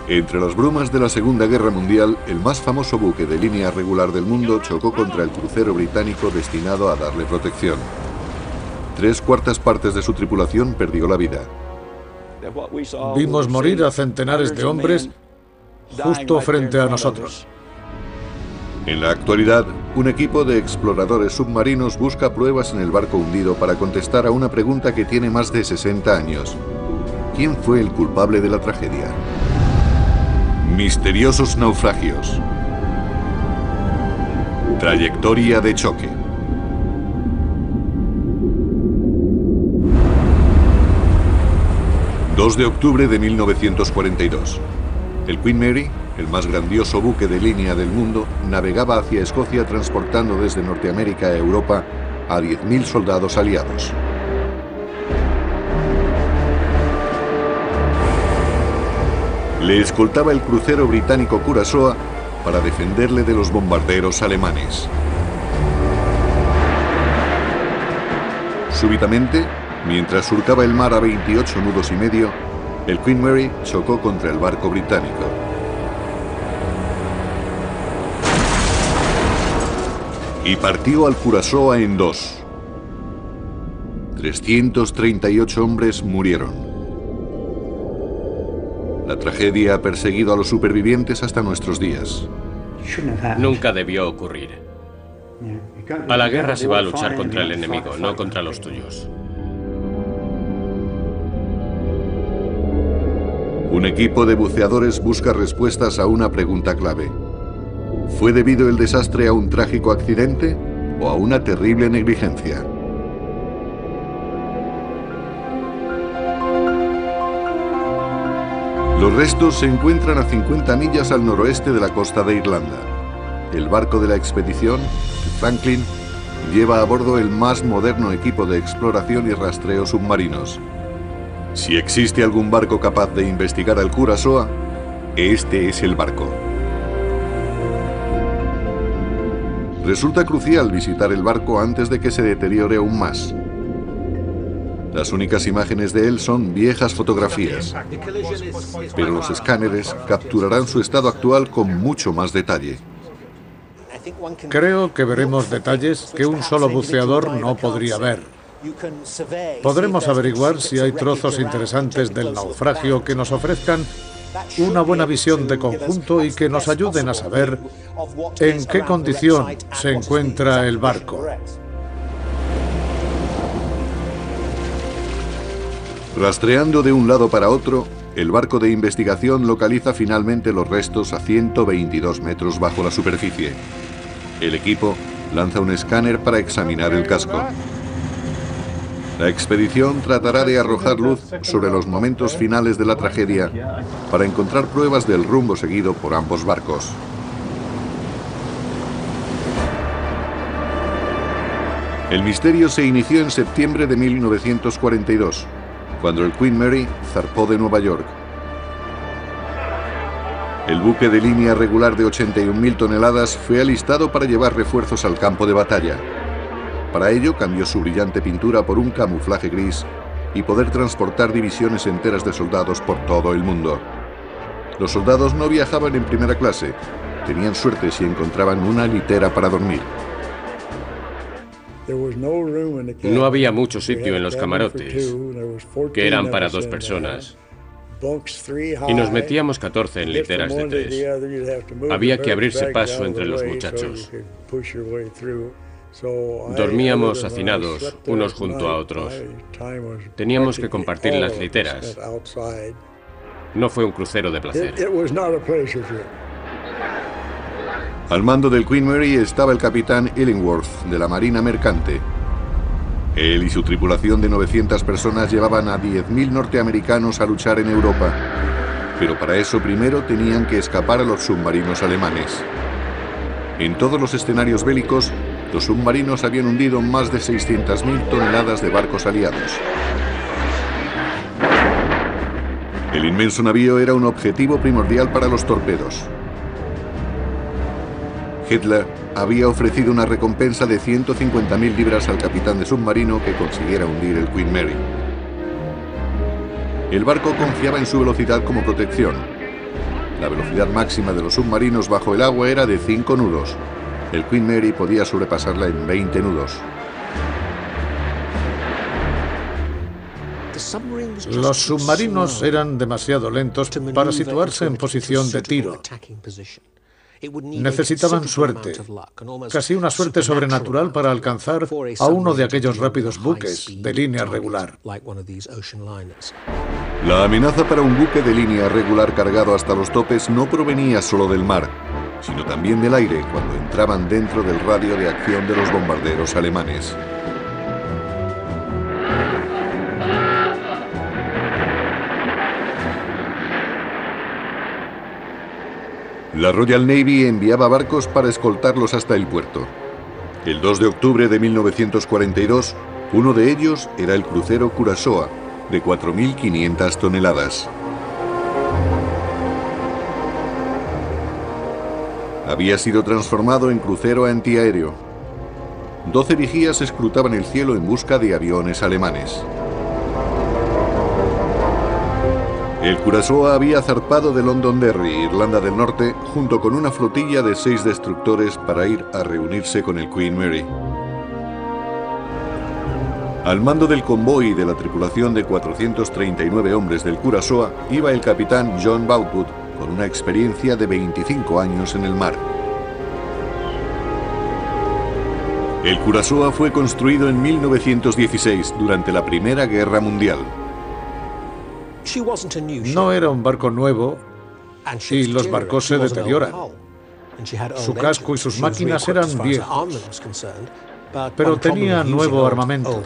Entre las brumas de la Segunda Guerra Mundial, el más famoso buque de línea regular del mundo chocó contra el crucero británico destinado a darle protección. 3/4 partes de su tripulación perdió la vida. Vimos morir a centenares de hombres justo frente a nosotros. En la actualidad, un equipo de exploradores submarinos busca pruebas en el barco hundido para contestar a una pregunta que tiene más de 60 años. ¿Quién fue el culpable de la tragedia? Misteriosos naufragios. Trayectoria de choque. ...2 de octubre de 1942. El Queen Mary, el más grandioso buque de línea del mundo, navegaba hacia Escocia transportando desde Norteamérica a Europa a 10.000 soldados aliados. Le escoltaba el crucero británico Curaçao para defenderle de los bombarderos alemanes. Súbitamente, mientras surcaba el mar a 28 nudos y medio, el Queen Mary chocó contra el barco británico. Y partió al Curaçao en dos. 338 hombres murieron. La tragedia ha perseguido a los supervivientes hasta nuestros días. Nunca debió ocurrir. A la guerra se va a luchar contra el enemigo, no contra los tuyos. Un equipo de buceadores busca respuestas a una pregunta clave. ¿Fue debido el desastre a un trágico accidente o a una terrible negligencia? Los restos se encuentran a 50 millas al noroeste de la costa de Irlanda. El barco de la expedición, el Franklin, lleva a bordo el más moderno equipo de exploración y rastreo submarinos. Si existe algún barco capaz de investigar al Curaçao, este es el barco. Resulta crucial visitar el barco antes de que se deteriore aún más. Las únicas imágenes de él son viejas fotografías, pero los escáneres capturarán su estado actual con mucho más detalle. Creo que veremos detalles que un solo buceador no podría ver. Podremos averiguar si hay trozos interesantes del naufragio que nos ofrezcan una buena visión de conjunto y que nos ayuden a saber en qué condición se encuentra el barco. Rastreando de un lado para otro, el barco de investigación localiza finalmente los restos a 122 metros bajo la superficie. El equipo lanza un escáner para examinar el casco. La expedición tratará de arrojar luz sobre los momentos finales de la tragedia para encontrar pruebas del rumbo seguido por ambos barcos. El misterio se inició en septiembre de 1942. Cuando el Queen Mary zarpó de Nueva York. El buque de línea regular de 81.000 toneladas fue alistado para llevar refuerzos al campo de batalla. Para ello cambió su brillante pintura por un camuflaje gris y poder transportar divisiones enteras de soldados por todo el mundo. Los soldados no viajaban en primera clase, tenían suerte si encontraban una litera para dormir. No había mucho sitio en los camarotes, que eran para 2 personas. Y nos metíamos 14 en literas de 3. Había que abrirse paso entre los muchachos. Dormíamos hacinados unos junto a otros. Teníamos que compartir las literas. No fue un crucero de placer. Al mando del Queen Mary estaba el capitán Illingworth, de la Marina Mercante. Él y su tripulación de 900 personas llevaban a 10.000 norteamericanos a luchar en Europa. Pero para eso primero tenían que escapar a los submarinos alemanes. En todos los escenarios bélicos, los submarinos habían hundido más de 600.000 toneladas de barcos aliados. El inmenso navío era un objetivo primordial para los torpedos. Hitler había ofrecido una recompensa de 150.000 libras al capitán de submarino que consiguiera hundir el Queen Mary. El barco confiaba en su velocidad como protección. La velocidad máxima de los submarinos bajo el agua era de 5 nudos. El Queen Mary podía sobrepasarla en 20 nudos. Los submarinos eran demasiado lentos para situarse en posición de tiro. Necesitaban suerte, casi una suerte sobrenatural para alcanzar a uno de aquellos rápidos buques de línea regular. La amenaza para un buque de línea regular cargado hasta los topes no provenía solo del mar, sino también del aire cuando entraban dentro del radio de acción de los bombarderos alemanes. La Royal Navy enviaba barcos para escoltarlos hasta el puerto. El 2 de octubre de 1942, uno de ellos era el crucero Curaçao, de 4.500 toneladas. Había sido transformado en crucero antiaéreo. 12 vigías escrutaban el cielo en busca de aviones alemanes. El Curaçao había zarpado de Londonderry, Irlanda del Norte, junto con una flotilla de 6 destructores para ir a reunirse con el Queen Mary. Al mando del convoy de la tripulación de 439 hombres del Curaçao iba el capitán John Boutwood, con una experiencia de 25 años en el mar. El Curaçao fue construido en 1916, durante la Primera Guerra Mundial. No era un barco nuevo y los barcos se deterioran. Su casco y sus máquinas eran viejos, pero tenía nuevo armamento.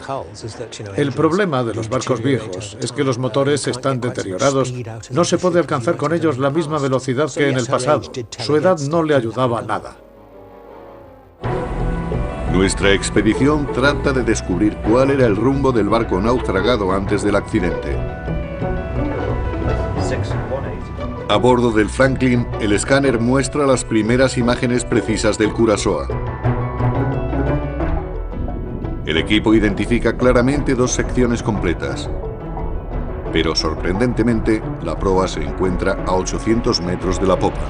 El problema de los barcos viejos es que los motores están deteriorados. No se puede alcanzar con ellos la misma velocidad que en el pasado. Su edad no le ayudaba a nada. Nuestra expedición trata de descubrir cuál era el rumbo del barco naufragado antes del accidente. A bordo del Franklin, el escáner muestra las primeras imágenes precisas del Curaçao. El equipo identifica claramente 2 secciones completas. Pero sorprendentemente, la proa se encuentra a 800 metros de la popa.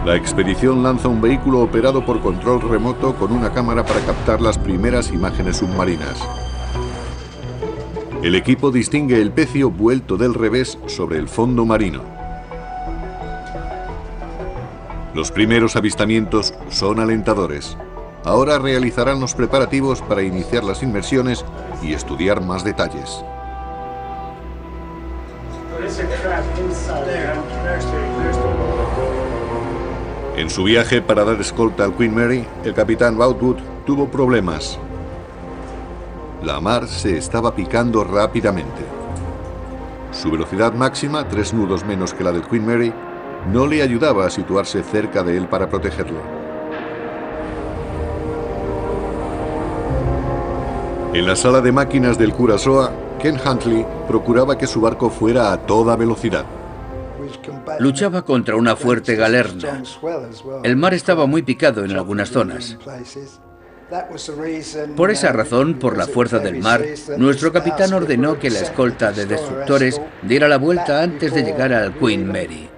La expedición lanza un vehículo operado por control remoto con una cámara para captar las primeras imágenes submarinas. El equipo distingue el pecio vuelto del revés sobre el fondo marino. Los primeros avistamientos son alentadores. Ahora realizarán los preparativos para iniciar las inmersiones y estudiar más detalles. En su viaje para dar escolta al Queen Mary, el capitán Boutwood tuvo problemas. La mar se estaba picando rápidamente. Su velocidad máxima, 3 nudos menos que la del Queen Mary, no le ayudaba a situarse cerca de él para protegerlo. En la sala de máquinas del Curaçao, Ken Huntley procuraba que su barco fuera a toda velocidad. Luchaba contra una fuerte galerna. El mar estaba muy picado en algunas zonas. Por esa razón, por la fuerza del mar, nuestro capitán ordenó que la escolta de destructores diera la vuelta antes de llegar al Queen Mary.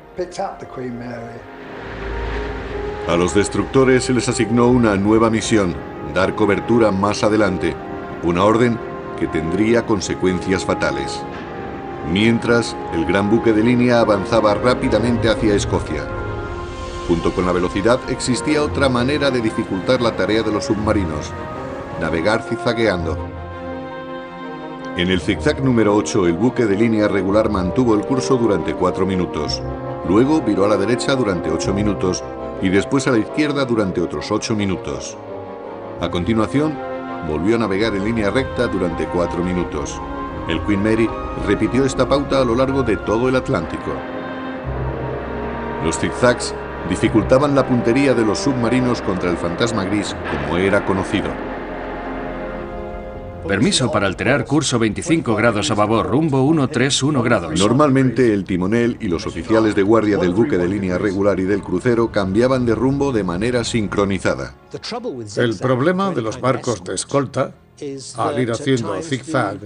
A los destructores se les asignó una nueva misión: dar cobertura más adelante, una orden que tendría consecuencias fatales. Mientras, el gran buque de línea avanzaba rápidamente hacia Escocia. Junto con la velocidad existía otra manera de dificultar la tarea de los submarinos: navegar zigzagueando. En el zigzag número 8, el buque de línea regular mantuvo el curso durante 4 minutos. Luego viró a la derecha durante 8 minutos y después a la izquierda durante otros 8 minutos. A continuación, volvió a navegar en línea recta durante 4 minutos. El Queen Mary repitió esta pauta a lo largo de todo el Atlántico. Los zigzags dificultaban la puntería de los submarinos contra el fantasma gris, como era conocido. Permiso para alterar curso 25 grados a babor, rumbo 131 grados. Normalmente el timonel y los oficiales de guardia del buque de línea regular y del crucero cambiaban de rumbo de manera sincronizada. El problema de los barcos de escolta, al ir haciendo zigzag,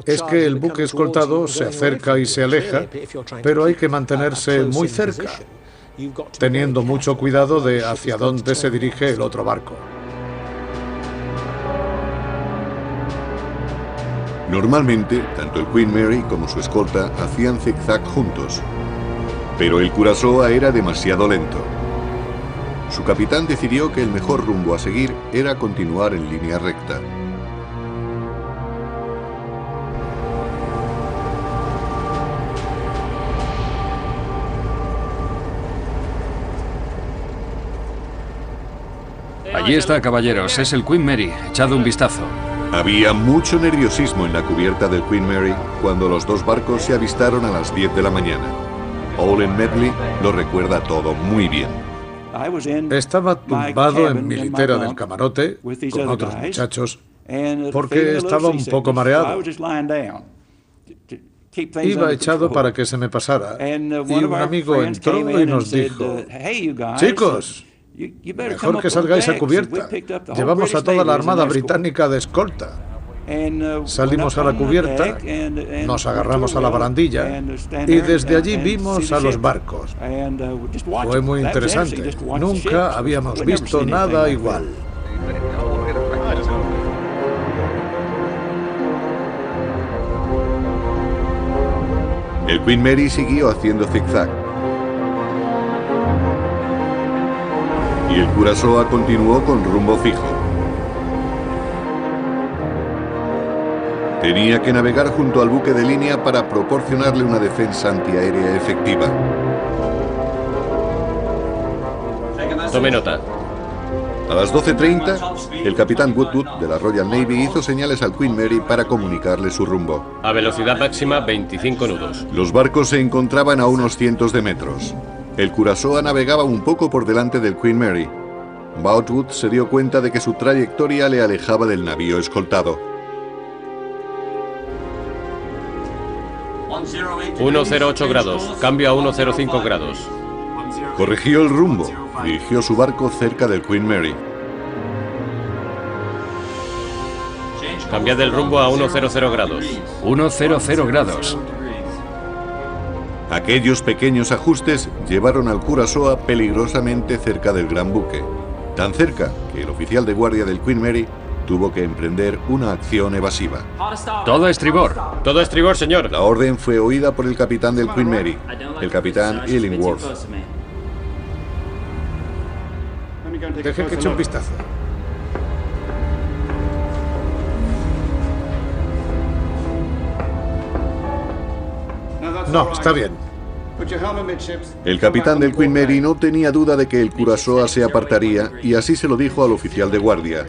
es que el buque escoltado se acerca y se aleja, pero hay que mantenerse muy cerca, teniendo mucho cuidado de hacia dónde se dirige el otro barco. Normalmente, tanto el Queen Mary como su escolta hacían zigzag juntos, pero el Curaçao era demasiado lento. Su capitán decidió que el mejor rumbo a seguir era continuar en línea recta. Allí está, caballeros, es el Queen Mary. Echad un vistazo. Había mucho nerviosismo en la cubierta del Queen Mary cuando los dos barcos se avistaron a las 10 de la mañana. Owen Medley lo recuerda todo muy bien. Estaba tumbado en mi litera del camarote con otros muchachos porque estaba un poco mareado. Iba echado para que se me pasara y un amigo entró y nos dijo: «Chicos, mejor que salgáis a cubierta. Llevamos a toda la Armada Británica de escolta». Salimos a la cubierta, nos agarramos a la barandilla y desde allí vimos a los barcos. Fue muy interesante. Nunca habíamos visto nada igual. El Queen Mary siguió haciendo zigzag. Y el Curaçao continuó con rumbo fijo. Tenía que navegar junto al buque de línea para proporcionarle una defensa antiaérea efectiva. Tome nota. A las 12:30, el capitán Woodward de la Royal Navy hizo señales al Queen Mary para comunicarle su rumbo. A velocidad máxima 25 nudos. Los barcos se encontraban a unos cientos de metros. El Curaçao navegaba un poco por delante del Queen Mary. Boutwood se dio cuenta de que su trayectoria le alejaba del navío escoltado. 108 grados. Cambio a 105 grados. Corrigió el rumbo. Dirigió su barco cerca del Queen Mary. Cambiad el rumbo a 100 grados. 100 grados. Aquellos pequeños ajustes llevaron al Curaçao peligrosamente cerca del gran buque. Tan cerca que el oficial de guardia del Queen Mary tuvo que emprender una acción evasiva. Todo estribor. Todo estribor, señor. La orden fue oída por el capitán del Queen Mary, el capitán Illingworth. Deje que eche un vistazo. No, está bien. El capitán del Queen Mary no tenía duda de que el Curaçao se apartaría y así se lo dijo al oficial de guardia.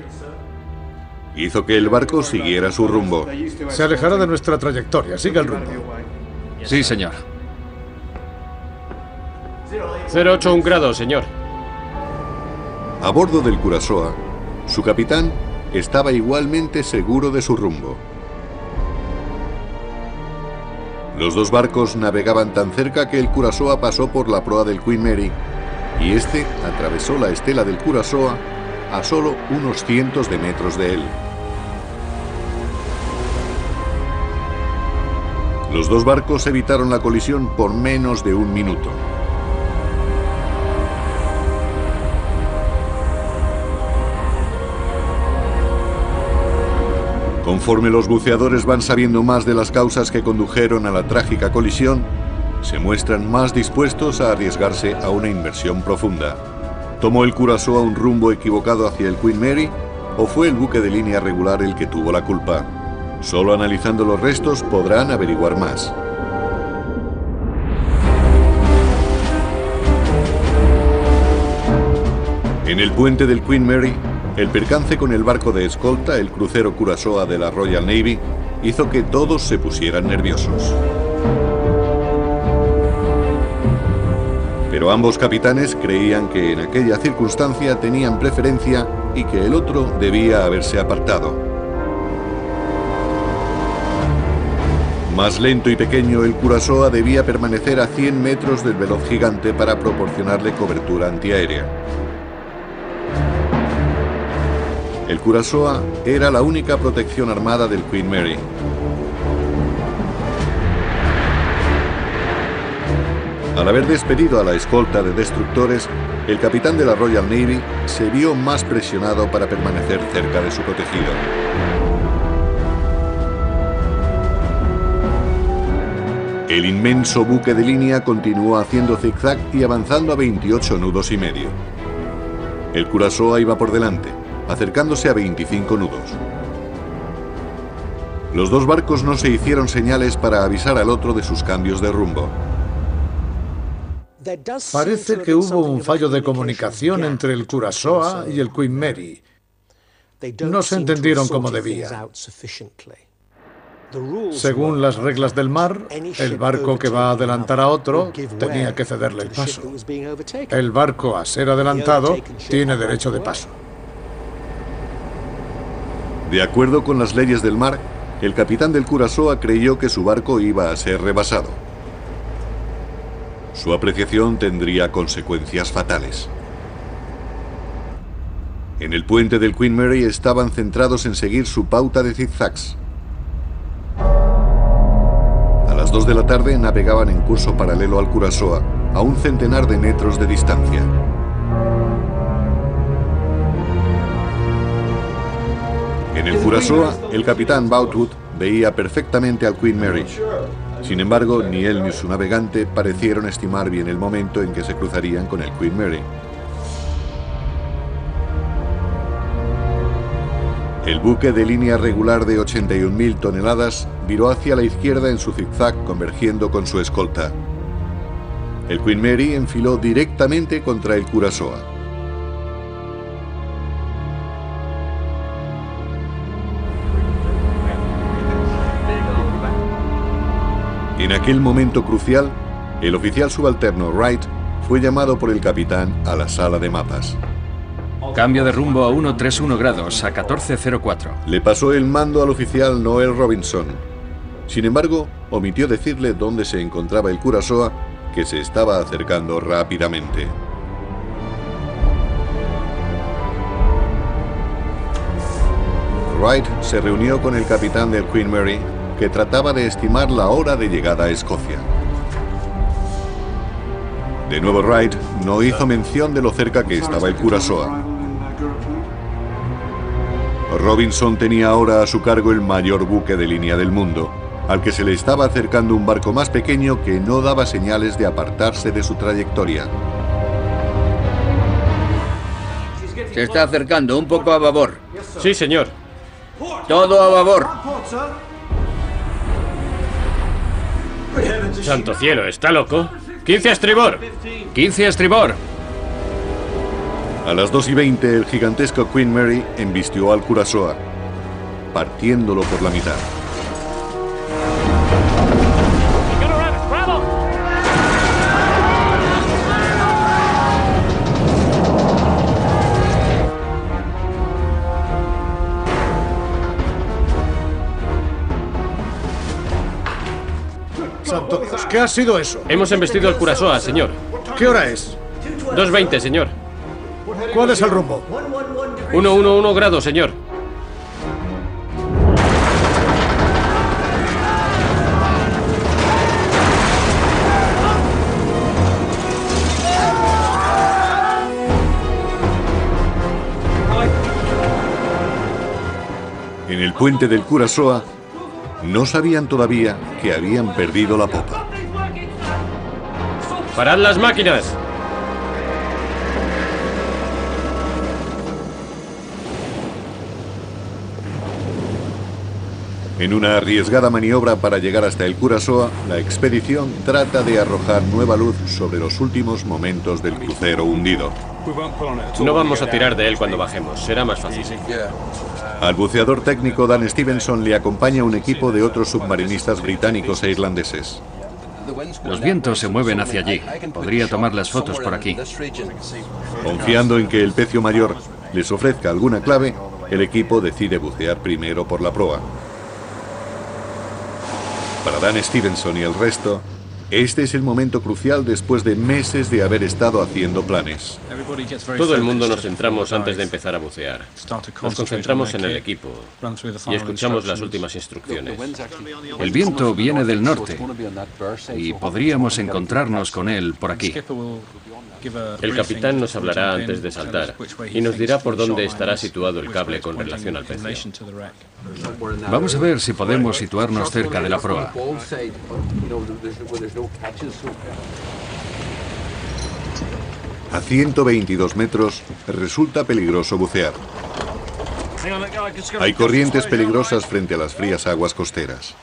Hizo que el barco siguiera su rumbo. Se alejará de nuestra trayectoria. Siga el rumbo. Sí, señor. 081 grados, señor. A bordo del Curaçao, su capitán estaba igualmente seguro de su rumbo. Los dos barcos navegaban tan cerca que el Curaçao pasó por la proa del Queen Mary y este atravesó la estela del Curaçao a solo unos cientos de metros de él. Los dos barcos evitaron la colisión por menos de un minuto. Conforme los buceadores van sabiendo más de las causas que condujeron a la trágica colisión, se muestran más dispuestos a arriesgarse a una inmersión profunda. ¿Tomó el Curaçao un rumbo equivocado hacia el Queen Mary o fue el buque de línea regular el que tuvo la culpa? Solo analizando los restos podrán averiguar más. En el puente del Queen Mary, el percance con el barco de escolta, el crucero Curaçao de la Royal Navy, hizo que todos se pusieran nerviosos. Pero ambos capitanes creían que en aquella circunstancia tenían preferencia y que el otro debía haberse apartado. Más lento y pequeño, el Curaçao debía permanecer a 100 metros del veloz gigante para proporcionarle cobertura antiaérea. El Curaçao era la única protección armada del Queen Mary. Al haber despedido a la escolta de destructores, el capitán de la Royal Navy se vio más presionado para permanecer cerca de su protegido. El inmenso buque de línea continuó haciendo zigzag y avanzando a 28 nudos y medio. El Curaçao iba por delante, acercándose a 25 nudos. Los dos barcos no se hicieron señales para avisar al otro de sus cambios de rumbo. Parece que hubo un fallo de comunicación entre el Curaçao y el Queen Mary. No se entendieron como debía. Según las reglas del mar, el barco que va a adelantar a otro tenía que cederle el paso. El barco, a ser adelantado, tiene derecho de paso. De acuerdo con las leyes del mar, el capitán del Curaçao creyó que su barco iba a ser rebasado. Su apreciación tendría consecuencias fatales. En el puente del Queen Mary estaban centrados en seguir su pauta de zigzags. A las 2 de la tarde navegaban en curso paralelo al Curaçao, a un centenar de metros de distancia. En el Curaçao, el capitán Boutwood veía perfectamente al Queen Mary. Sin embargo, ni él ni su navegante parecieron estimar bien el momento en que se cruzarían con el Queen Mary. El buque de línea regular de 81.000 toneladas viró hacia la izquierda en su zigzag, convergiendo con su escolta. El Queen Mary enfiló directamente contra el Curaçao. En aquel momento crucial, el oficial subalterno Wright fue llamado por el capitán a la sala de mapas. Cambio de rumbo a 131 grados, a 1404. Le pasó el mando al oficial Noel Robinson. Sin embargo, omitió decirle dónde se encontraba el Curaçao, que se estaba acercando rápidamente. Wright se reunió con el capitán del Queen Mary, que trataba de estimar la hora de llegada a Escocia. De nuevo Wright no hizo mención de lo cerca que estaba el Curaçao. Robinson tenía ahora a su cargo el mayor buque de línea del mundo, al que se le estaba acercando un barco más pequeño que no daba señales de apartarse de su trayectoria. Se está acercando, un poco a babor. Sí, señor. Todo a babor. Santo cielo, ¿está loco? 15 a estribor. 15 a estribor. A las 2:20 el gigantesco Queen Mary embistió al Curaçao, partiéndolo por la mitad. Santo Dios, ¿qué ha sido eso? Hemos embestido al Curaçao, señor. ¿Qué hora es? 2:20, señor. ¿Cuál es el rumbo? 111 grados, señor. En el puente del Curaçao no sabían todavía que habían perdido la popa. ¡Parad las máquinas! En una arriesgada maniobra para llegar hasta el Curaçao, la expedición trata de arrojar nueva luz sobre los últimos momentos del crucero hundido. No vamos a tirar de él cuando bajemos, será más fácil. Al buceador técnico Dan Stevenson le acompaña un equipo de otros submarinistas británicos e irlandeses. Los vientos se mueven hacia allí. Podría tomar las fotos por aquí. Confiando en que el pecio mayor les ofrezca alguna clave, el equipo decide bucear primero por la proa. Para Dan Stevenson y el resto, este es el momento crucial después de meses de haber estado haciendo planes. Todo el mundo nos centramos antes de empezar a bucear. Nos concentramos en el equipo y escuchamos las últimas instrucciones. El viento viene del norte y podríamos encontrarnos con él por aquí. El capitán nos hablará antes de saltar y nos dirá por dónde estará situado el cable con relación al peceo. Vamos a ver si podemos situarnos cerca de la proa. A 122 metros resulta peligroso bucear. Hay corrientes peligrosas frente a las frías aguas costeras.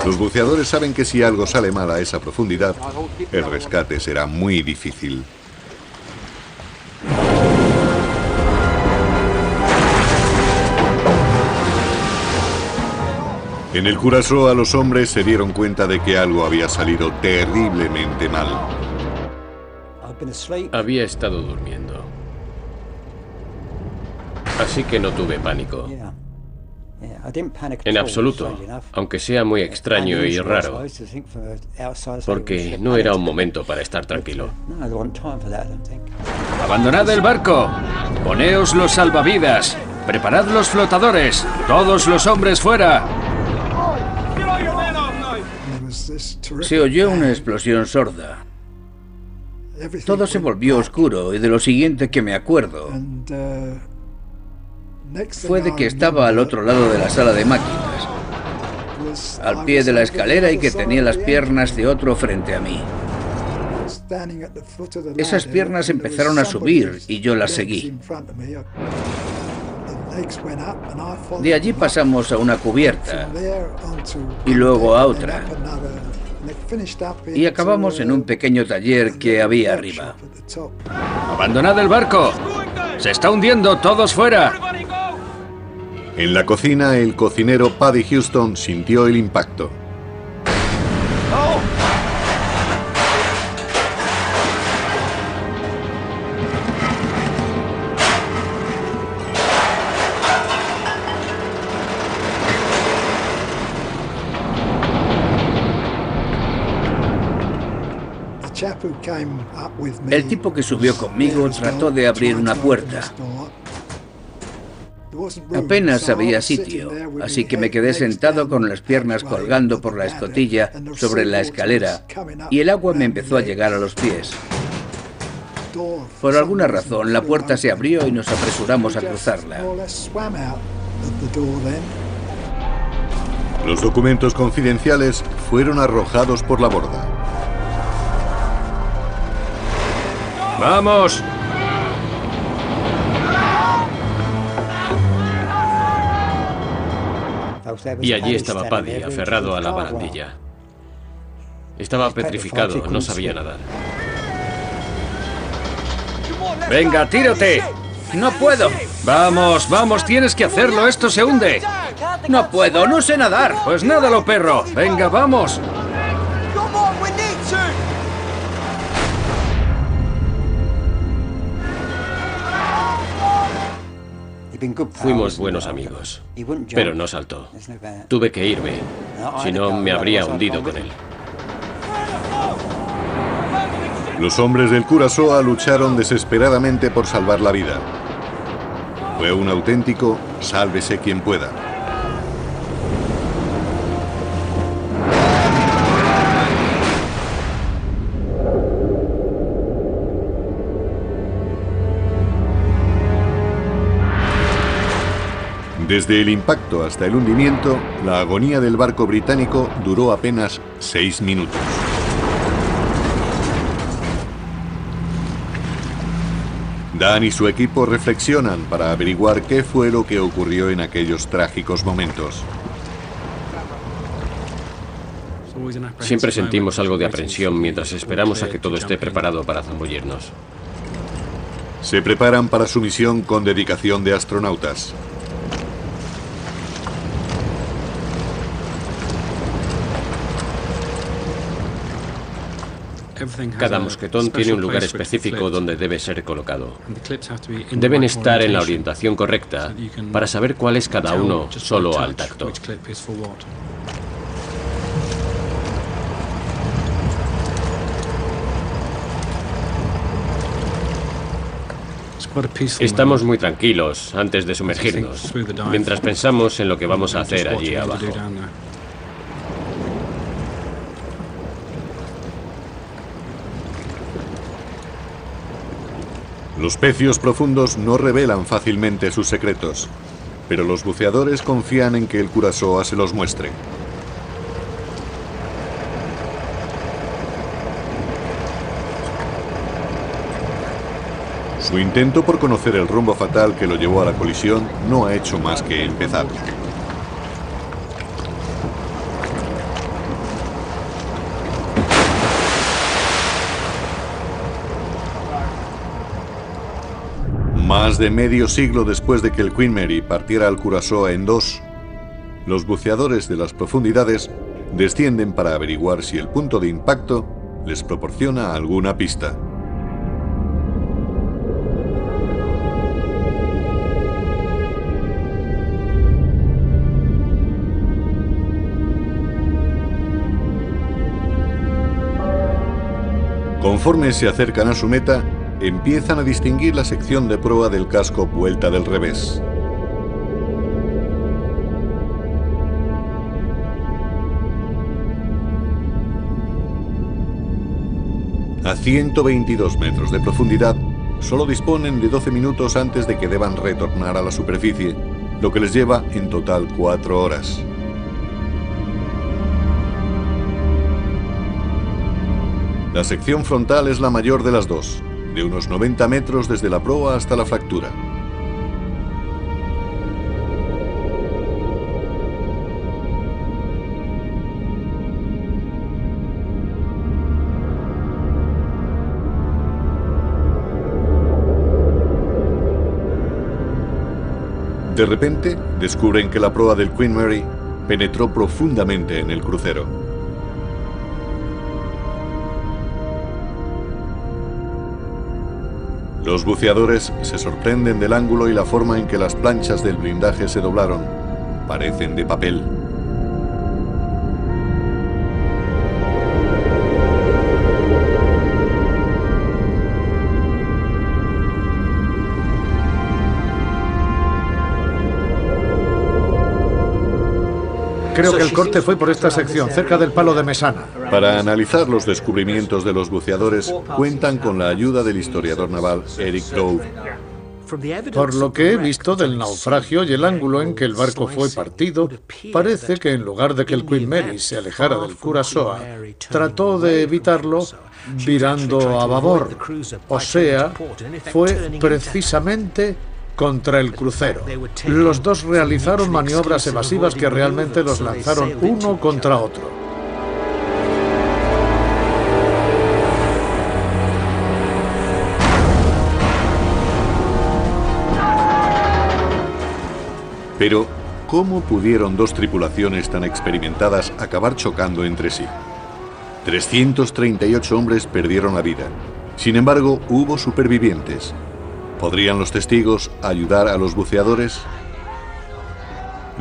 Los buceadores saben que si algo sale mal a esa profundidad, el rescate será muy difícil. En el Curazao los hombres se dieron cuenta de que algo había salido terriblemente mal. Había estado durmiendo. Así que no tuve pánico. En absoluto, aunque sea muy extraño y raro, porque no era un momento para estar tranquilo. ¡Abandonad el barco! ¡Poneos los salvavidas! ¡Preparad los flotadores! ¡Todos los hombres fuera! Se oyó una explosión sorda. Todo se volvió oscuro y de lo siguiente que me acuerdo fue de que estaba al otro lado de la sala de máquinas, al pie de la escalera, y que tenía las piernas de otro frente a mí. Esas piernas empezaron a subir y yo las seguí. De allí pasamos a una cubierta y luego a otra, y acabamos en un pequeño taller que había arriba. ¡Abandonad el barco! ¡Se está hundiendo! ¡Todos fuera! En la cocina, el cocinero Paddy Houston sintió el impacto. El tipo que subió conmigo trató de abrir una puerta. Apenas había sitio, así que me quedé sentado con las piernas colgando por la escotilla sobre la escalera, y el agua me empezó a llegar a los pies. Por alguna razón, la puerta se abrió y nos apresuramos a cruzarla. Los documentos confidenciales fueron arrojados por la borda. ¡Vamos! Y allí estaba Paddy, aferrado a la barandilla. Estaba petrificado, no sabía nadar. ¡Venga, tírate! ¡No puedo! ¡Vamos, vamos! ¡Tienes que hacerlo! ¡Esto se hunde! ¡No puedo! ¡No sé nadar! Pues nádalo, perro. ¡Venga, vamos! Fuimos buenos amigos, pero no saltó. Tuve que irme, si no me habría hundido con él. Los hombres del Curazao lucharon desesperadamente por salvar la vida. Fue un auténtico sálvese quien pueda. Desde el impacto hasta el hundimiento, la agonía del barco británico duró apenas 6 minutos. Dan y su equipo reflexionan para averiguar qué fue lo que ocurrió en aquellos trágicos momentos. Siempre sentimos algo de aprensión mientras esperamos a que todo esté preparado para zambullirnos. Se preparan para su misión con dedicación de astronautas. Cada mosquetón tiene un lugar específico donde debe ser colocado. Deben estar en la orientación correcta para saber cuál es cada uno solo al tacto. Estamos muy tranquilos antes de sumergirnos, mientras pensamos en lo que vamos a hacer allí abajo. Los pecios profundos no revelan fácilmente sus secretos, pero los buceadores confían en que el Curaçao se los muestre. Su intento por conocer el rumbo fatal que lo llevó a la colisión no ha hecho más que empezar. Más de medio siglo después de que el Queen Mary partiera al Curaçao en dos, los buceadores de las profundidades descienden para averiguar si el punto de impacto les proporciona alguna pista. Conforme se acercan a su meta, empiezan a distinguir la sección de proa del casco vuelta del revés. A 122 metros de profundidad, solo disponen de 12 minutos antes de que deban retornar a la superficie, lo que les lleva en total 4 horas. La sección frontal es la mayor de las dos, de unos 90 metros desde la proa hasta la fractura. De repente, descubren que la proa del Queen Mary penetró profundamente en el crucero. Los buceadores se sorprenden del ángulo y la forma en que las planchas del blindaje se doblaron. Parecen de papel. Creo que el corte fue por esta sección, cerca del palo de mesana. Para analizar los descubrimientos de los buceadores, cuentan con la ayuda del historiador naval Eric Dove. Por lo que he visto del naufragio y el ángulo en que el barco fue partido, parece que en lugar de que el Queen Mary se alejara del Curaçao, trató de evitarlo virando a babor. O sea, fue precisamente contra el crucero. Los dos realizaron maniobras evasivas que realmente los lanzaron uno contra otro. Pero, ¿cómo pudieron dos tripulaciones tan experimentadas acabar chocando entre sí? 338 hombres perdieron la vida. Sin embargo, hubo supervivientes. ¿Podrían los testigos ayudar a los buceadores?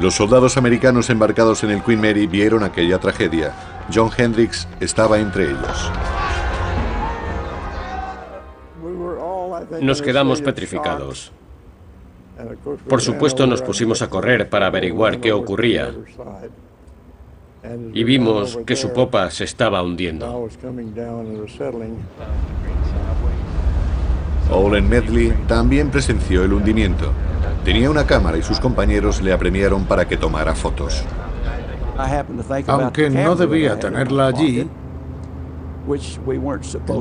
Los soldados americanos embarcados en el Queen Mary vieron aquella tragedia. John Hendricks estaba entre ellos. Nos quedamos petrificados. Por supuesto, nos pusimos a correr para averiguar qué ocurría. Y vimos que su popa se estaba hundiendo. Olen Medley también presenció el hundimiento. Tenía una cámara y sus compañeros le apremiaron para que tomara fotos. Aunque no debía tenerla allí,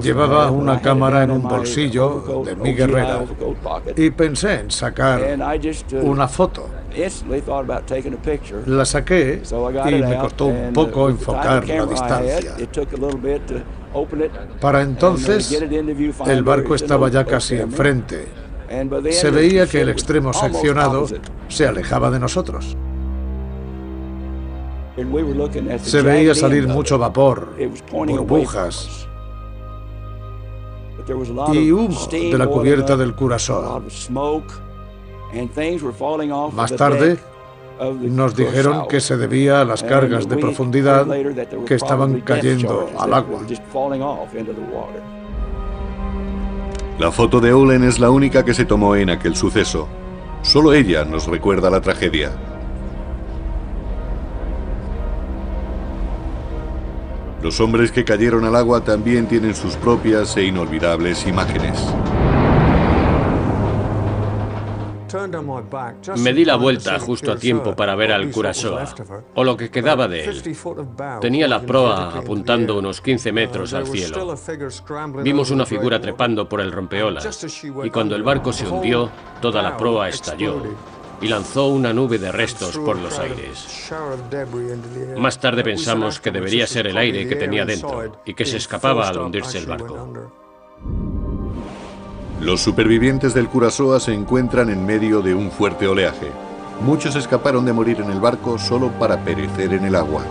llevaba una cámara en un bolsillo de mi guerrera y pensé en sacar una foto. La saqué y me costó un poco enfocar la distancia. Para entonces, el barco estaba ya casi enfrente. Se veía que el extremo seccionado se alejaba de nosotros. Se veía salir mucho vapor, burbujas y humo de la cubierta del Curaçao. Más tarde, nos dijeron que se debía a las cargas de profundidad que estaban cayendo al agua. La foto de Olen es la única que se tomó en aquel suceso. Solo ella nos recuerda la tragedia. Los hombres que cayeron al agua también tienen sus propias e inolvidables imágenes. Me di la vuelta justo a tiempo para ver al Curaçao, o lo que quedaba de él. Tenía la proa apuntando unos 15 metros al cielo. Vimos una figura trepando por el rompeolas, y cuando el barco se hundió, toda la proa estalló y lanzó una nube de restos por los aires. Más tarde pensamos que debería ser el aire que tenía dentro y que se escapaba al hundirse el barco. Los supervivientes del Curaçao se encuentran en medio de un fuerte oleaje. Muchos escaparon de morir en el barco solo para perecer en el agua.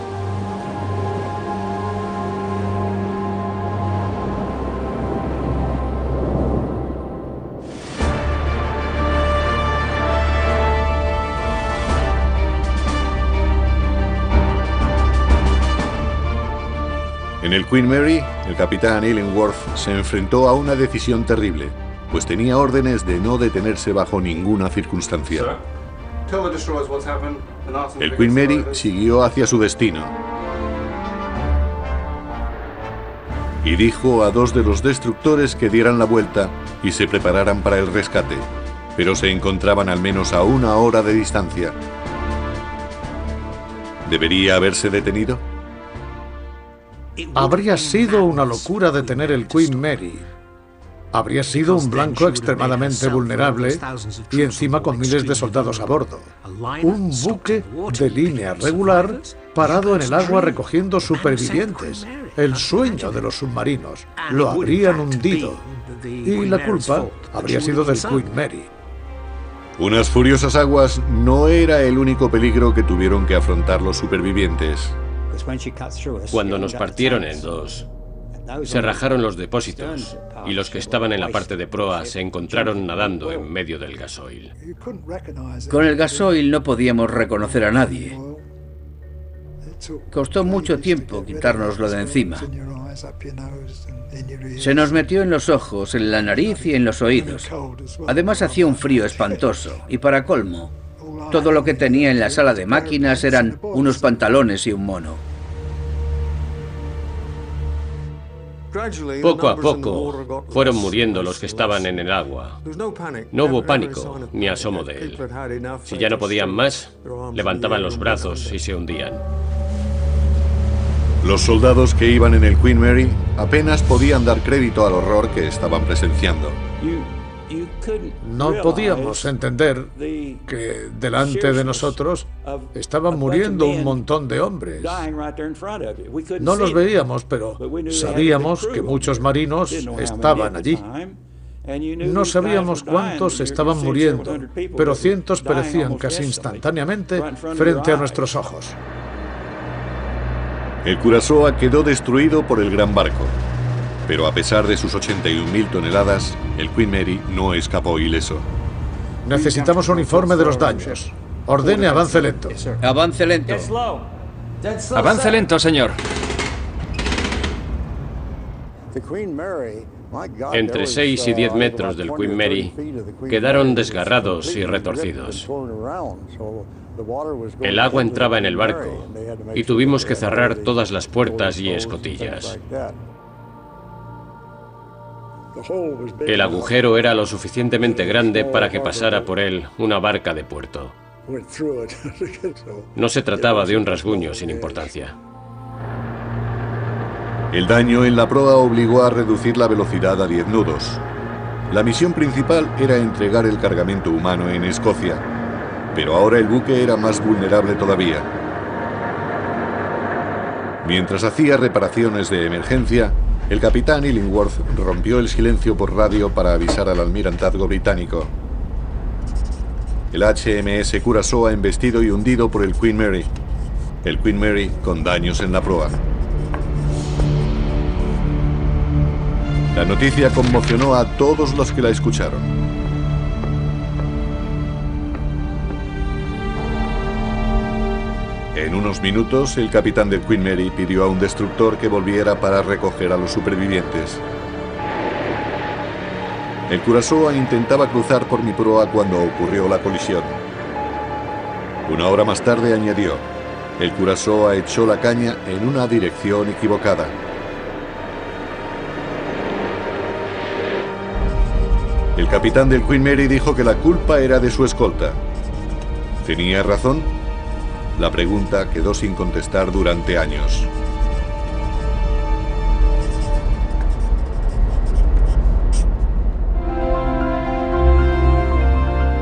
En el Queen Mary, el capitán Illingworth se enfrentó a una decisión terrible, pues tenía órdenes de no detenerse bajo ninguna circunstancia. El Queen Mary siguió hacia su destino y dijo a 2 de los destructores que dieran la vuelta y se prepararan para el rescate, pero se encontraban al menos a 1 hora de distancia. ¿Debería haberse detenido? Habría sido una locura detener el Queen Mary. Habría sido un blanco extremadamente vulnerable y encima con miles de soldados a bordo. Un buque de línea regular parado en el agua recogiendo supervivientes. El sueño de los submarinos. Lo habrían hundido. Y la culpa habría sido del Queen Mary. Unas furiosas aguas no era el único peligro que tuvieron que afrontar los supervivientes. Cuando nos partieron en 2, se rajaron los depósitos y los que estaban en la parte de proa se encontraron nadando en medio del gasoil. Con el gasoil no podíamos reconocer a nadie. Costó mucho tiempo quitárnoslo de encima. Se nos metió en los ojos, en la nariz y en los oídos. Además hacía un frío espantoso y para colmo, todo lo que tenía en la sala de máquinas eran unos pantalones y un mono. Poco a poco fueron muriendo los que estaban en el agua. No hubo pánico ni asomo de él. Si ya no podían más, levantaban los brazos y se hundían. Los soldados que iban en el Queen Mary apenas podían dar crédito al horror que estaban presenciando. No podíamos entender que delante de nosotros estaban muriendo un montón de hombres. No los veíamos, pero sabíamos que muchos marinos estaban allí. No sabíamos cuántos estaban muriendo, pero cientos perecían casi instantáneamente frente a nuestros ojos. El Curaçao quedó destruido por el gran barco, pero a pesar de sus 81.000 toneladas, el Queen Mary no escapó ileso. Necesitamos un informe de los daños. Ordene avance lento. Avance lento. Avance lento, señor. Entre 6 y 10 metros del Queen Mary quedaron desgarrados y retorcidos. El agua entraba en el barco y tuvimos que cerrar todas las puertas y escotillas. El agujero era lo suficientemente grande para que pasara por él una barca de puerto. No se trataba de un rasguño sin importancia. El daño en la proa obligó a reducir la velocidad a 10 nudos. La misión principal era entregar el cargamento humano en Escocia, pero ahora el buque era más vulnerable todavía. Mientras hacía reparaciones de emergencia, el capitán Illingworth rompió el silencio por radio para avisar al almirantazgo británico. El HMS Curaçao ha embestido y hundido por el Queen Mary. El Queen Mary con daños en la proa. La noticia conmocionó a todos los que la escucharon. En unos minutos, el capitán del Queen Mary pidió a un destructor que volviera para recoger a los supervivientes. El Curaçao intentaba cruzar por mi proa cuando ocurrió la colisión. Una hora más tarde añadió: el Curaçao echó la caña en una dirección equivocada. El capitán del Queen Mary dijo que la culpa era de su escolta. ¿Tenía razón? La pregunta quedó sin contestar durante años.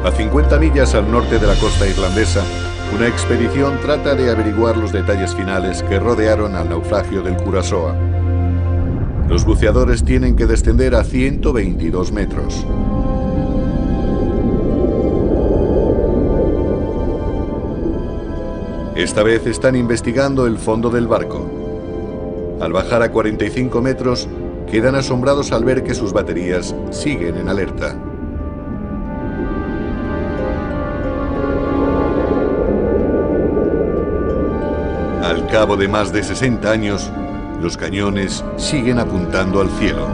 A 50 millas al norte de la costa irlandesa, una expedición trata de averiguar los detalles finales que rodearon al naufragio del Curaçao. Los buceadores tienen que descender a 122 metros. Esta vez están investigando el fondo del barco. Al bajar a 45 metros, quedan asombrados al ver que sus baterías siguen en alerta. Al cabo de más de 60 años, los cañones siguen apuntando al cielo.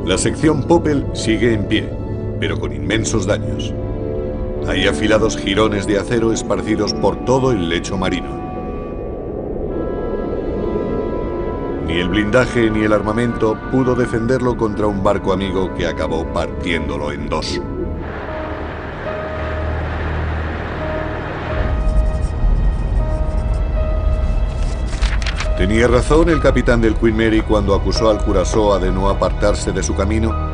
La sección Popple sigue en pie, pero con inmensos daños. Hay afilados jirones de acero esparcidos por todo el lecho marino. Ni el blindaje ni el armamento pudo defenderlo contra un barco amigo que acabó partiéndolo en dos. ¿Tenía razón el capitán del Queen Mary cuando acusó al Curaçao de no apartarse de su camino?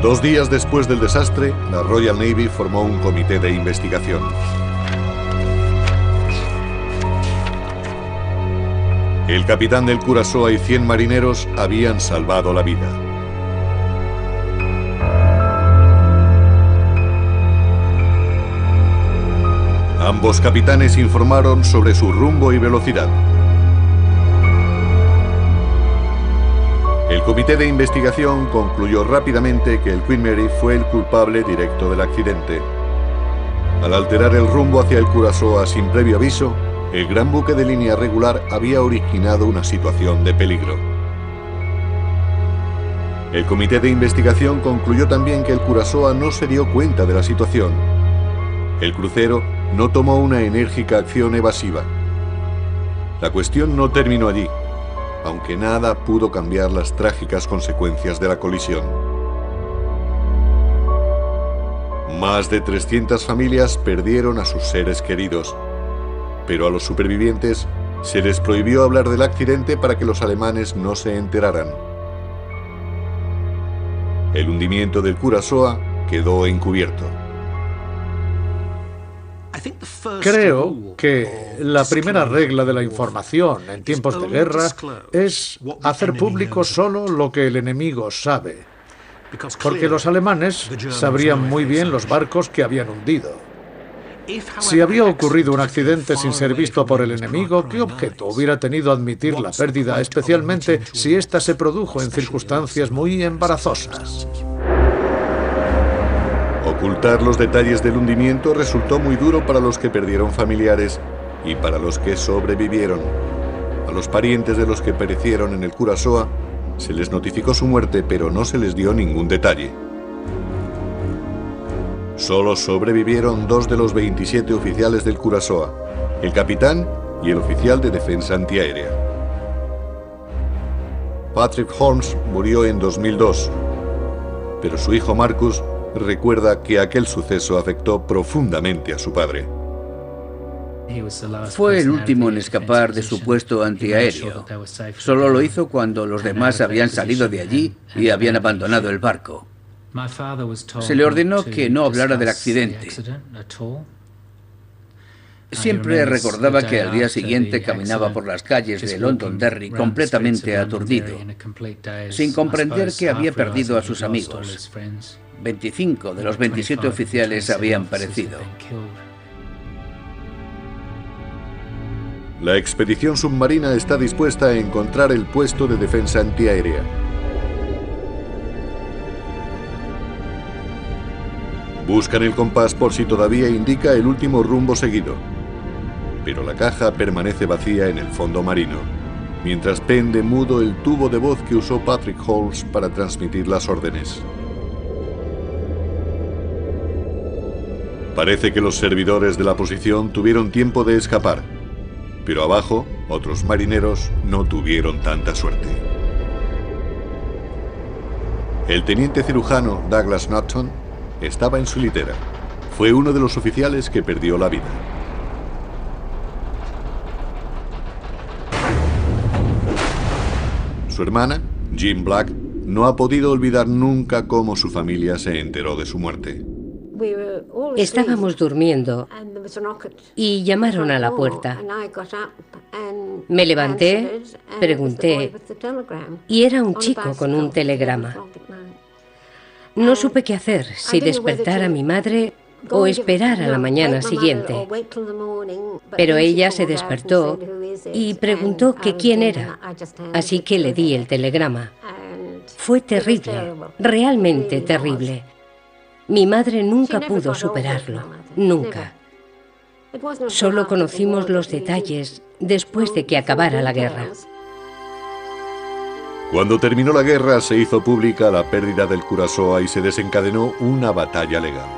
2 días después del desastre, la Royal Navy formó un comité de investigación. El capitán del Curaçao y 100 marineros habían salvado la vida. Ambos capitanes informaron sobre su rumbo y velocidad. El comité de investigación concluyó rápidamente que el Queen Mary fue el culpable directo del accidente. Al alterar el rumbo hacia el Curaçao sin previo aviso, el gran buque de línea regular había originado una situación de peligro. El comité de investigación concluyó también que el Curaçao no se dio cuenta de la situación. El crucero no tomó una enérgica acción evasiva. La cuestión no terminó allí, aunque nada pudo cambiar las trágicas consecuencias de la colisión. Más de 300 familias perdieron a sus seres queridos, pero a los supervivientes se les prohibió hablar del accidente para que los alemanes no se enteraran. El hundimiento del Curaçao quedó encubierto. Creo que la primera regla de la información en tiempos de guerra es hacer público solo lo que el enemigo sabe, porque los alemanes sabrían muy bien los barcos que habían hundido. Si había ocurrido un accidente sin ser visto por el enemigo, ¿qué objeto hubiera tenido admitir la pérdida, especialmente si ésta se produjo en circunstancias muy embarazosas? Ocultar los detalles del hundimiento resultó muy duro para los que perdieron familiares y para los que sobrevivieron. A los parientes de los que perecieron en el Curaçao se les notificó su muerte, pero no se les dio ningún detalle. Solo sobrevivieron 2 de los 27 oficiales del Curaçao, el capitán y el oficial de defensa antiaérea. Patrick Holmes murió en 2002, pero su hijo Marcus recuerda que aquel suceso afectó profundamente a su padre. Fue el último en escapar de su puesto antiaéreo. Solo lo hizo cuando los demás habían salido de allí y habían abandonado el barco. Se le ordenó que no hablara del accidente. Siempre recordaba que al día siguiente caminaba por las calles de Londonderry completamente aturdido, sin comprender que había perdido a sus amigos. 25 de los 27 oficiales habían perecido. La expedición submarina está dispuesta a encontrar el puesto de defensa antiaérea. Buscan el compás por si todavía indica el último rumbo seguido. Pero la caja permanece vacía en el fondo marino, mientras pende mudo el tubo de voz que usó Patrick Halls para transmitir las órdenes. Parece que los servidores de la posición tuvieron tiempo de escapar, pero abajo, otros marineros no tuvieron tanta suerte. El teniente cirujano Douglas Norton estaba en su litera. Fue uno de los oficiales que perdió la vida. Su hermana, Jean Black, no ha podido olvidar nunca cómo su familia se enteró de su muerte. Estábamos durmiendo y llamaron a la puerta. Me levanté, pregunté, y era un chico con un telegrama. No supe qué hacer, si despertar a mi madre o esperar a la mañana siguiente. Pero ella se despertó y preguntó que quién era, así que le di el telegrama. Fue terrible, realmente terrible. Mi madre nunca pudo superarlo, nunca. Solo conocimos los detalles después de que acabara la guerra. Cuando terminó la guerra se hizo pública la pérdida del Curaçao y se desencadenó una batalla legal.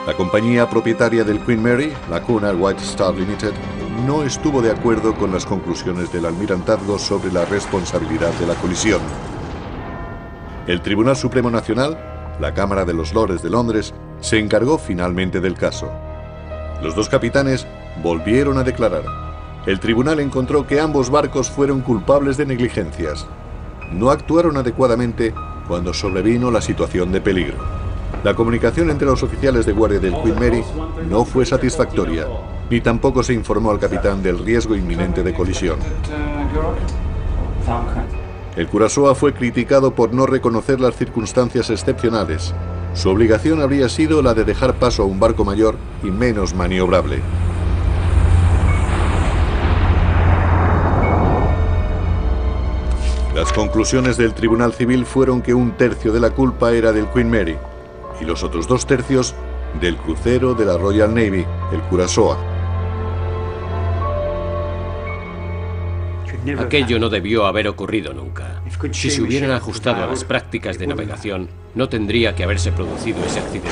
La compañía propietaria del Queen Mary, la Cunard White Star Limited, no estuvo de acuerdo con las conclusiones del almirantazgo sobre la responsabilidad de la colisión. El Tribunal Supremo Nacional, la Cámara de los Lores de Londres, se encargó finalmente del caso. Los dos capitanes volvieron a declarar. El tribunal encontró que ambos barcos fueron culpables de negligencias. No actuaron adecuadamente cuando sobrevino la situación de peligro. La comunicación entre los oficiales de guardia del Queen Mary no fue satisfactoria, ni tampoco se informó al capitán del riesgo inminente de colisión. El Curaçao fue criticado por no reconocer las circunstancias excepcionales. Su obligación habría sido la de dejar paso a un barco mayor y menos maniobrable. Las conclusiones del Tribunal Civil fueron que 1/3 de la culpa era del Queen Mary y los otros 2/3 del crucero de la Royal Navy, el Curaçao. Aquello no debió haber ocurrido nunca. Si se hubieran ajustado a las prácticas de navegación, no tendría que haberse producido ese accidente.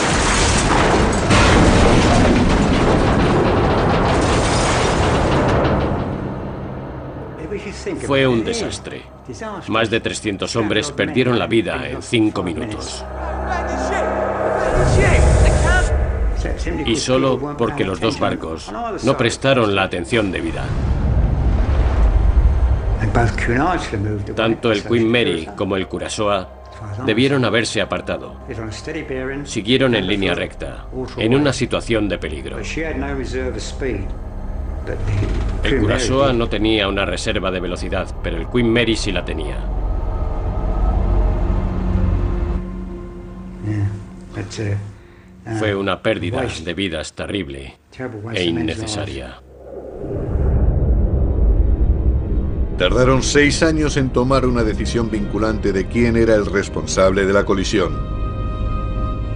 Fue un desastre. Más de 300 hombres perdieron la vida en 5 minutos. Y solo porque los dos barcos no prestaron la atención debida. Tanto el Queen Mary como el Curaçao debieron haberse apartado. Siguieron en línea recta, en una situación de peligro. El Curaçao no tenía una reserva de velocidad, pero el Queen Mary sí la tenía. Fue una pérdida de vidas terrible e innecesaria. Tardaron 6 años en tomar una decisión vinculante de quién era el responsable de la colisión.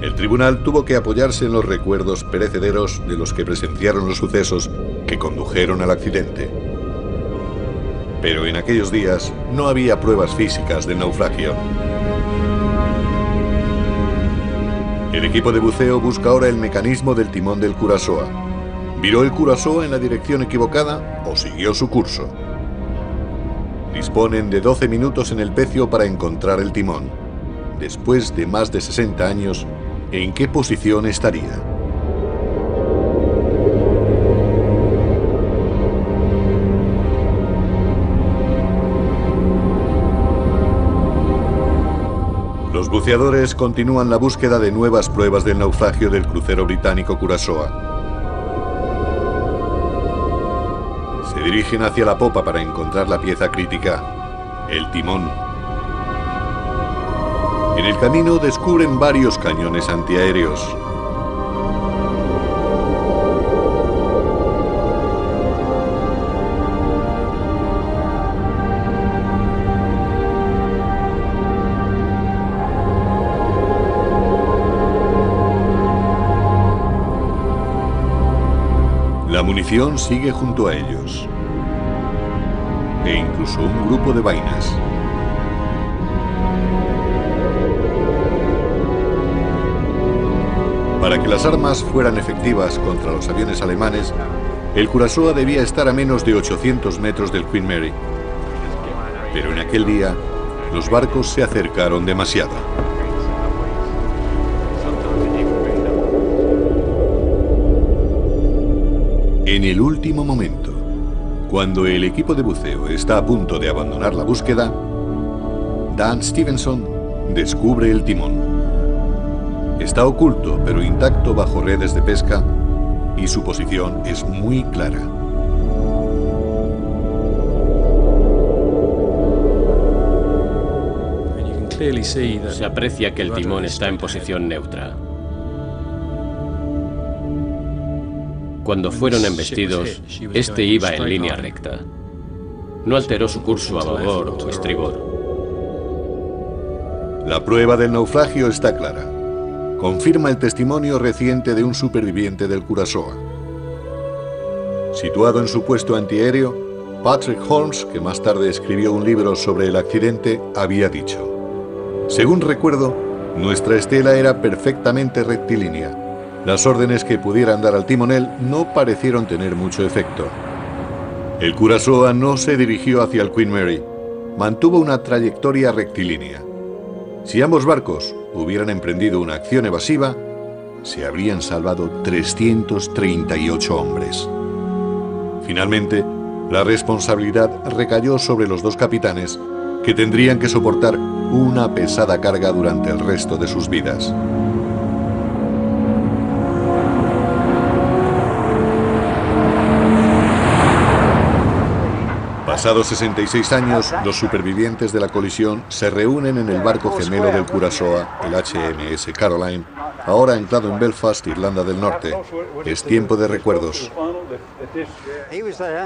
El tribunal tuvo que apoyarse en los recuerdos perecederos de los que presenciaron los sucesos que condujeron al accidente. Pero en aquellos días no había pruebas físicas del naufragio. El equipo de buceo busca ahora el mecanismo del timón del Curaçao. ¿Viró el Curaçao en la dirección equivocada o siguió su curso? Disponen de 12 minutos en el pecio para encontrar el timón. Después de más de 60 años, ¿en qué posición estaría? Los buceadores continúan la búsqueda de nuevas pruebas del naufragio del crucero británico Curaçao. Se dirigen hacia la popa para encontrar la pieza crítica, el timón. En el camino descubren varios cañones antiaéreos. munición sigue junto a ellos. E incluso un grupo de vainas. Para que las armas fueran efectivas contra los aviones alemanes, el Curaçao debía estar a menos de 800 metros del Queen Mary. Pero en aquel día, los barcos se acercaron demasiado. En el último momento, cuando el equipo de buceo está a punto de abandonar la búsqueda, Dan Stevenson descubre el timón. Está oculto pero intacto bajo redes de pesca y su posición es muy clara. Se aprecia que el timón está en posición neutra. Cuando fueron embestidos, este iba en línea recta. No alteró su curso a babor o estribor. La prueba del naufragio está clara. Confirma el testimonio reciente de un superviviente del Curaçao. Situado en su puesto antiaéreo, Patrick Holmes, que más tarde escribió un libro sobre el accidente, había dicho: según recuerdo, nuestra estela era perfectamente rectilínea. Las órdenes que pudieran dar al timonel no parecieron tener mucho efecto. El Curaçao no se dirigió hacia el Queen Mary, mantuvo una trayectoria rectilínea. Si ambos barcos hubieran emprendido una acción evasiva, se habrían salvado 338 hombres. Finalmente, la responsabilidad recayó sobre los dos capitanes, que tendrían que soportar una pesada carga durante el resto de sus vidas. Pasados 66 años, los supervivientes de la colisión se reúnen en el barco gemelo del Curaçao, el HMS Caroline, ahora anclado en Belfast, Irlanda del Norte. Es tiempo de recuerdos.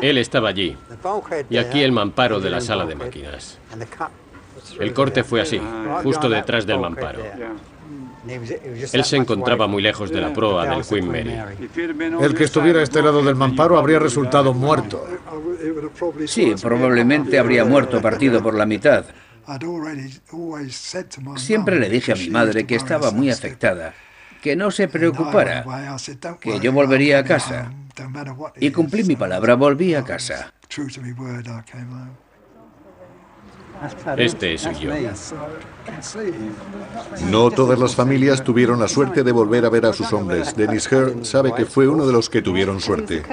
Él estaba allí, y aquí el mamparo de la sala de máquinas. El corte fue así, justo detrás del mamparo. Él se encontraba muy lejos de la proa del Queen Mary. El que estuviera a este lado del mamparo habría resultado muerto. Sí, probablemente habría muerto partido por la mitad. Siempre le dije a mi madre que estaba muy afectada, que no se preocupara, que yo volvería a casa. Y cumplí mi palabra, volví a casa. Este soy yo. No todas las familias tuvieron la suerte de volver a ver a sus hombres. Dennis Hare sabe que fue uno de los que tuvieron suerte.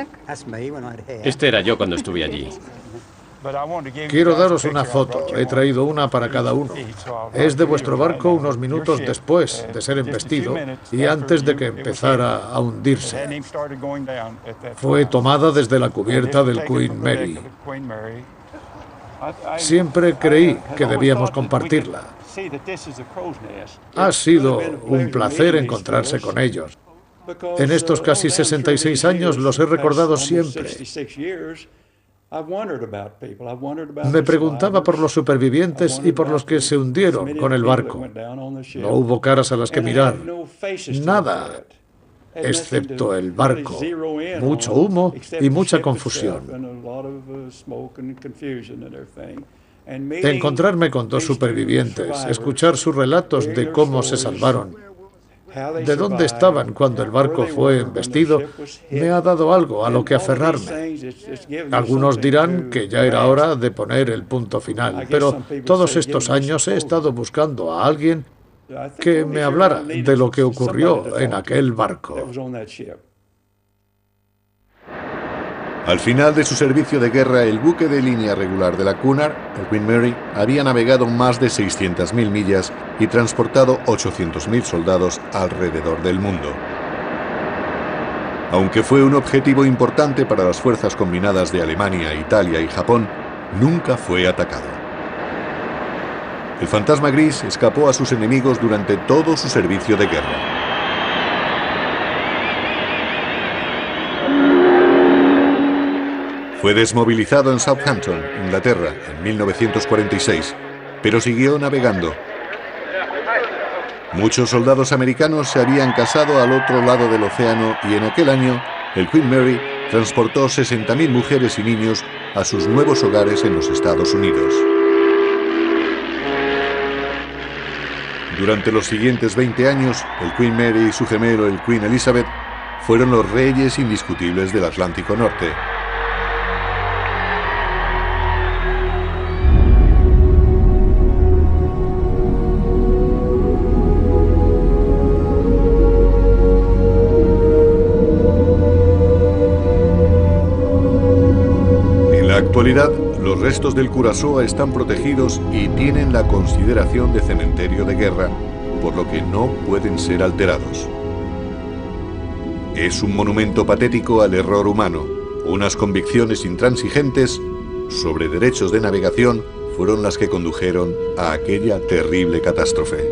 Este era yo cuando estuve allí. Quiero daros una foto. He traído una para cada uno. Es de vuestro barco unos minutos después de ser embestido y antes de que empezara a hundirse. Fue tomada desde la cubierta del Queen Mary. Siempre creí que debíamos compartirla. Ha sido un placer encontrarse con ellos. En estos casi 66 años los he recordado siempre. Me preguntaba por los supervivientes y por los que se hundieron con el barco. No hubo caras a las que mirar. Nada, excepto el barco. Mucho humo y mucha confusión. Encontrarme con dos supervivientes, escuchar sus relatos de cómo se salvaron, de dónde estaban cuando el barco fue embestido, me ha dado algo a lo que aferrarme. Algunos dirán que ya era hora de poner el punto final, pero todos estos años he estado buscando a alguien que me hablara de lo que ocurrió en aquel barco. Al final de su servicio de guerra, el buque de línea regular de la Cunard, el Queen Mary, había navegado más de 600.000 millas y transportado 800.000 soldados alrededor del mundo. Aunque fue un objetivo importante para las fuerzas combinadas de Alemania, Italia y Japón, nunca fue atacado. El fantasma gris escapó a sus enemigos durante todo su servicio de guerra. Fue desmovilizado en Southampton, Inglaterra, en 1946, pero siguió navegando. Muchos soldados americanos se habían casado al otro lado del océano y en aquel año el Queen Mary transportó 60.000 mujeres y niños a sus nuevos hogares en los Estados Unidos. Durante los siguientes 20 años, el Queen Mary y su gemelo, el Queen Elizabeth, fueron los reyes indiscutibles del Atlántico Norte. En la actualidad, los restos del Curaçao están protegidos y tienen la consideración de cementerio de guerra, por lo que no pueden ser alterados. Es un monumento patético al error humano. Unas convicciones intransigentes sobre derechos de navegación fueron las que condujeron a aquella terrible catástrofe.